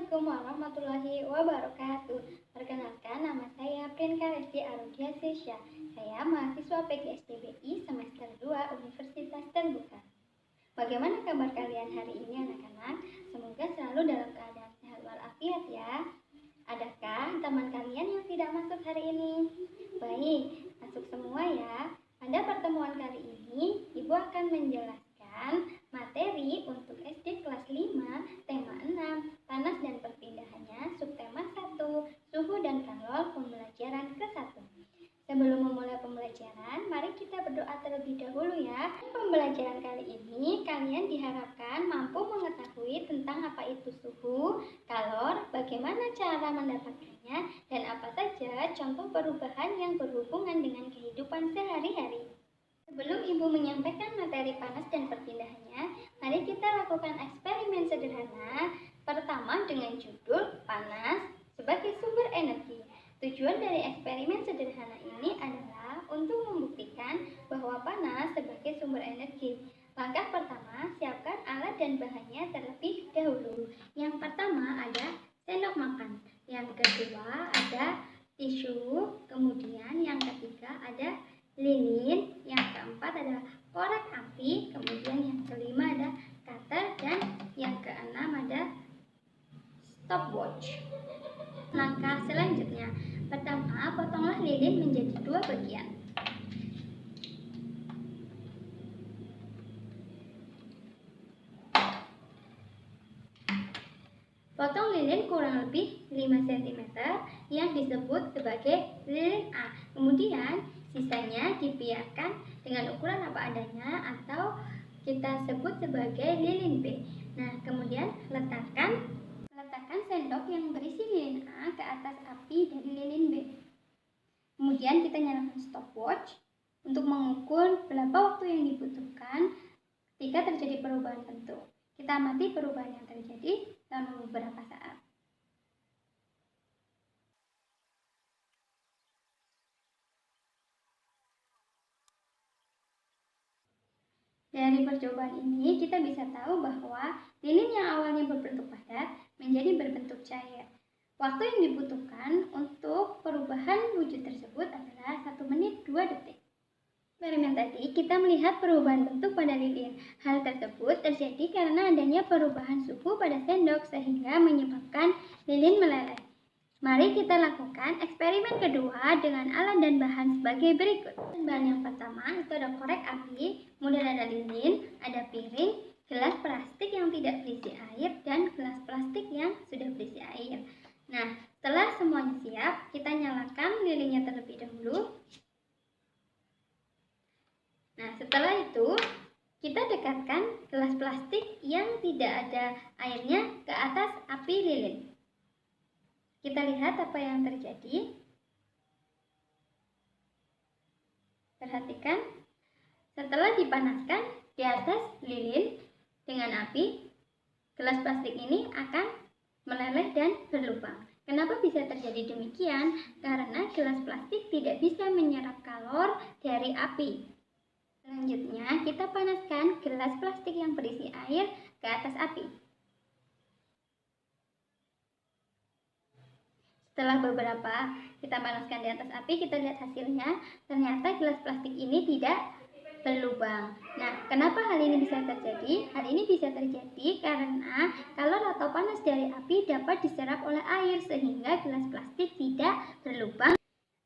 Assalamualaikum warahmatullahi wabarakatuh. Perkenalkan, nama saya Priyanka Lesti Arodia Sesha. Saya mahasiswa PGSDBI semester 2 Universitas Terbuka. Bagaimana kabar kalian hari ini anak-anak? Semoga selalu dalam keadaan sehat walafiat ya. Adakah teman kalian yang tidak masuk hari ini? Baik, masuk semua ya. Pada pertemuan kali ini, Ibu akan menjelaskan materi untuk SD kelas 5, tema 6, panas dan perpindahannya, subtema 1, suhu dan kalor, pembelajaran ke-1. Sebelum memulai pembelajaran, mari kita berdoa terlebih dahulu ya. Pembelajaran kali ini, kalian diharapkan mampu mengetahui tentang apa itu suhu, kalor, bagaimana cara mendapatkannya, dan apa saja contoh perubahan yang berhubungan dengan kehidupan sehari-hari. Sebelum Ibu menyampaikan materi panas dan perpindahannya, mari kita lakukan eksperimen sederhana. Pertama dengan judul panas sebagai sumber energi. Tujuan dari eksperimen sederhana ini adalah untuk membuktikan bahwa panas sebagai sumber energi. Langkah pertama, siapkan alat dan bahannya terlebih dahulu. Yang pertama ada sendok makan. Yang kedua ada tisu. Kemudian yang ketiga ada lilin, yang keempat adalah korek api, kemudian yang kelima ada cutter, dan yang keenam ada stopwatch. Langkah selanjutnya, pertama potonglah lilin menjadi 2 bagian. Potong lilin kurang lebih 5 cm yang disebut sebagai lilin A. Kemudian sisanya dibiarkan dengan ukuran apa adanya atau kita sebut sebagai lilin B. Nah, kemudian letakkan sendok yang berisi lilin A ke atas api dari lilin B. Kemudian kita nyalakan stopwatch untuk mengukur berapa waktu yang dibutuhkan ketika terjadi perubahan bentuk. Kita amati perubahan yang terjadi dalam beberapa saat. Dari percobaan ini kita bisa tahu bahwa lilin yang awalnya berbentuk padat menjadi berbentuk cair. Waktu yang dibutuhkan untuk perubahan wujud tersebut adalah 1 menit 2 detik. Eksperimen tadi kita melihat perubahan bentuk pada lilin. Hal tersebut terjadi karena adanya perubahan suhu pada sendok sehingga menyebabkan lilin meleleh. Mari kita lakukan eksperimen kedua dengan alat dan bahan sebagai berikut. Bahan yang pertama itu ada korek api, kemudian ada lilin, ada piring, gelas plastik yang tidak berisi air, dan gelas plastik yang sudah berisi air. Nah, setelah semuanya siap, kita nyalakan lilinnya terlebih dahulu. Nah, setelah itu kita dekatkan gelas plastik yang tidak ada airnya ke atas api lilin. Kita lihat apa yang terjadi. Perhatikan, setelah dipanaskan di atas lilin dengan api, gelas plastik ini akan meleleh dan berlubang. Kenapa bisa terjadi demikian? Karena gelas plastik tidak bisa menyerap kalor dari api. Selanjutnya, kita panaskan gelas plastik yang berisi air ke atas api. Setelah beberapa kita panaskan di atas api, kita lihat hasilnya. Ternyata gelas plastik ini tidak berlubang. Nah, kenapa hal ini bisa terjadi? Hal ini bisa terjadi karena kalor atau panas dari api dapat diserap oleh air sehingga gelas plastik tidak berlubang.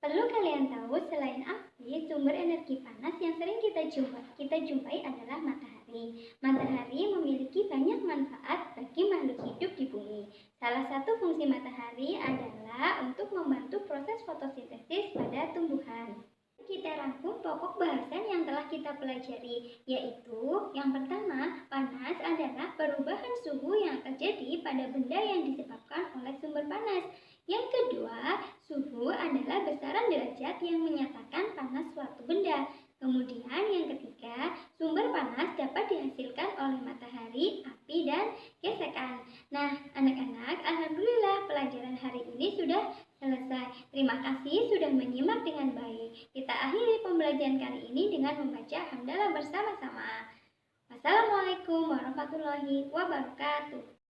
Perlu kalian tahu, selain api, sumber energi panas yang sering kita jumpai adalah matahari. Matahari memiliki banyak manfaat bagi makhluk hidup di bumi. Salah satu fungsi matahari adalah untuk membantu proses fotosintesis pada tumbuhan. Kita rangkum pokok bahasan yang telah kita pelajari, yaitu yang pertama, panas adalah perubahan suhu yang terjadi pada benda yang disebabkan oleh sumber panas. Yang kedua, suhu adalah besaran derajat yang menyatakan panas suatu benda. Kemudian yang ketiga, sumber panas dapat dihasilkan oleh matahari, api, dan gesekan. Nah, anak-anak, alhamdulillah pelajaran hari ini sudah selesai. Terima kasih sudah menyimak dengan baik. Kita akhiri pembelajaran kali ini dengan membaca hamdalah bersama-sama. Wassalamualaikum warahmatullahi wabarakatuh.